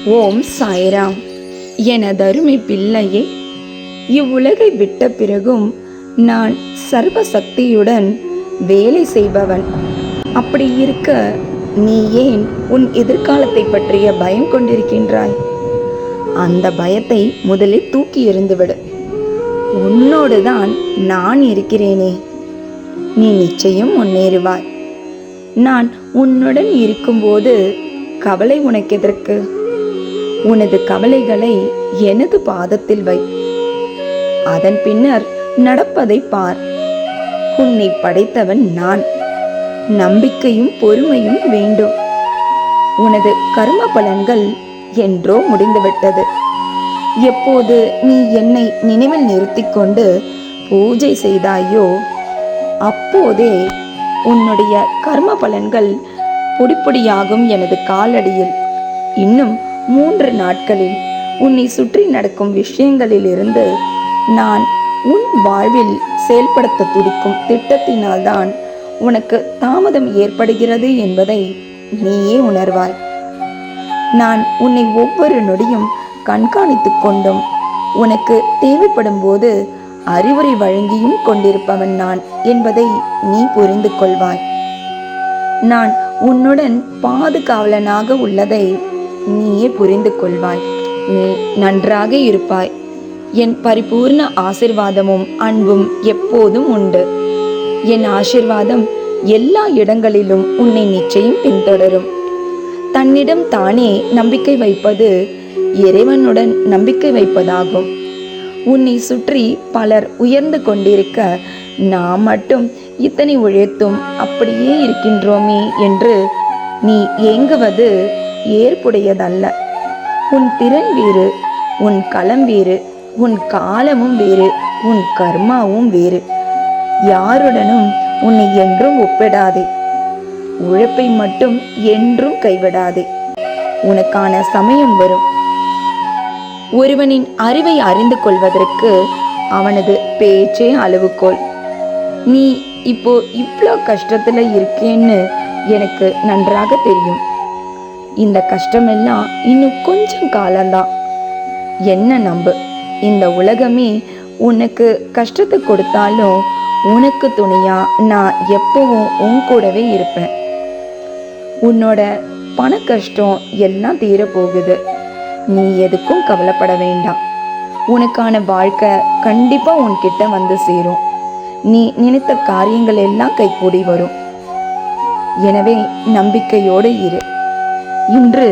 ஓம் சாய்ராம். எனதருமை பிள்ளையே, இவ்வுலகை விட்ட பிறகும் நான் சர்வசக்தியுடன் வேலை செய்பவன். அப்படி இருக்க நீ ஏன் உன் எதிர்காலத்தை பற்றிய பயம் கொண்டிருக்கின்றாய்? அந்த பயத்தை முதலில் தூக்கி எறிந்துவிடு. உன்னோடுதான் நான் இருக்கிறேனே. நீ நிச்சயம் முன்னேறுவாய். நான் உன்னுடன் இருக்கும்போது கவலை உனக்கெதற்கு? உனது கவலைகளை எனது பாதத்தில் வை. அதன் பின்னர் நடப்பதை பார். உன்னை படைத்தவன் நான். நம்பிக்கையும் பொறுமையும் வேண்டும். உனது கர்ம பலன்கள் என்றோ முடிந்துவிட்டது. எப்போது நீ என்னை நினைவில் நிறுத்திக் கொண்டு பூஜை செய்தாயோ அப்போதே உன்னுடைய கர்ம பலன்கள் பொடிப்பொடியாகும். எனது காலடியில் இன்னும் 3 நாட்களில் உன்னை சுற்றி நடக்கும் விஷயங்களிலிருந்து நான் உன் வாழ்வில் செயல்படுத்த துடிக்கும் திட்டத்தினால்தான் உனக்கு தாமதம் ஏற்படுகிறது என்பதை நீயே உணர்வாய். நான் உன்னை ஒவ்வொரு நொடியும் கண்காணித்துக் கொண்டும் உனக்கு தேவைப்படும் போது அறிவுரை வழங்கியும் கொண்டிருப்பவன் நான் என்பதை நீ புரிந்து கொள்வாய். நான் உன்னுடன் பாதுகாவலனாக உள்ளதை நீயே புரிந்து கொள்வாய். நீ நன்றாக இருப்பாய். என் பரிபூர்ண ஆசிர்வாதமும் அன்பும் எப்போதும் உண்டு. என் ஆசிர்வாதம் எல்லா இடங்களிலும் உன்னை நிச்சயம் பின்தொடரும். தன்னிடம் தானே நம்பிக்கை வைப்பது இறைவனுடன் நம்பிக்கை வைப்பதாகும். உன்னை சுற்றி பலர் உயர்ந்து கொண்டிருக்க நாம் மட்டும் இத்தனை உழைத்தும் அப்படியே இருக்கின்றோமே என்று நீ ஏங்குவது ஏற்புடையதல்ல. உன் திறன் வேறு, உன் களம் வேறு, உன் காலமும் வேறு, உன் கர்மாவும் வேறு. யாருடனும் உன்னை என்றும் ஒப்பிடாதே. உழைப்பை மட்டும் என்றும் கைவிடாதே. உனக்கான சமயம் வரும். ஒருவனின் அறிவை அறிந்து கொள்வதற்கு அவனது பேச்சே அளவுகோல். நீ இப்போ இவ்வளோ கஷ்டத்துல இருக்கேன்னு எனக்கு நன்றாக தெரியும். இந்த கஷ்டமெல்லாம் இன்னும் கொஞ்சம் காலம்தான். என்ன நம்பு. இந்த உலகமே உனக்கு கஷ்டத்தை கொடுத்தாலும் உனக்கு துணையா நான் எப்பவும் உன் கூடவே இருப்பேன். உன்னோட பண கஷ்டம் எல்லாம் தீரப்போகுது. நீ எதுக்கும் கவலைப்பட வேண்டாம். உனக்கான வாழ்க்கை கண்டிப்பா உன்கிட்ட வந்து சேரும். நீ நினைத்த காரியங்கள் எல்லாம் கைகூடி வரும். எனவே நம்பிக்கையோடு இரு. இன்று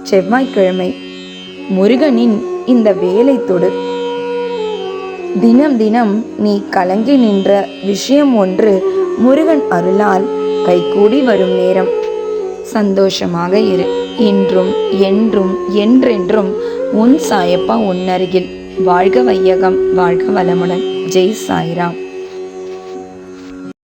செவ்வாய்க்கிழமை. முருகனின் இந்த வேலை தொடு. தினம் தினம் நீ கலங்கி நின்ற விஷயம் ஒன்று முருகன் அருளால் கைகூடி வரும் நேரம். சந்தோஷமாக இரு. இன்றும் என்றும் என்றென்றும் உன் சாயப்பா உன் அருகில். வாழ்க வையகம், வாழ்க வளமுடன். ஜெய் சாய்ராம்.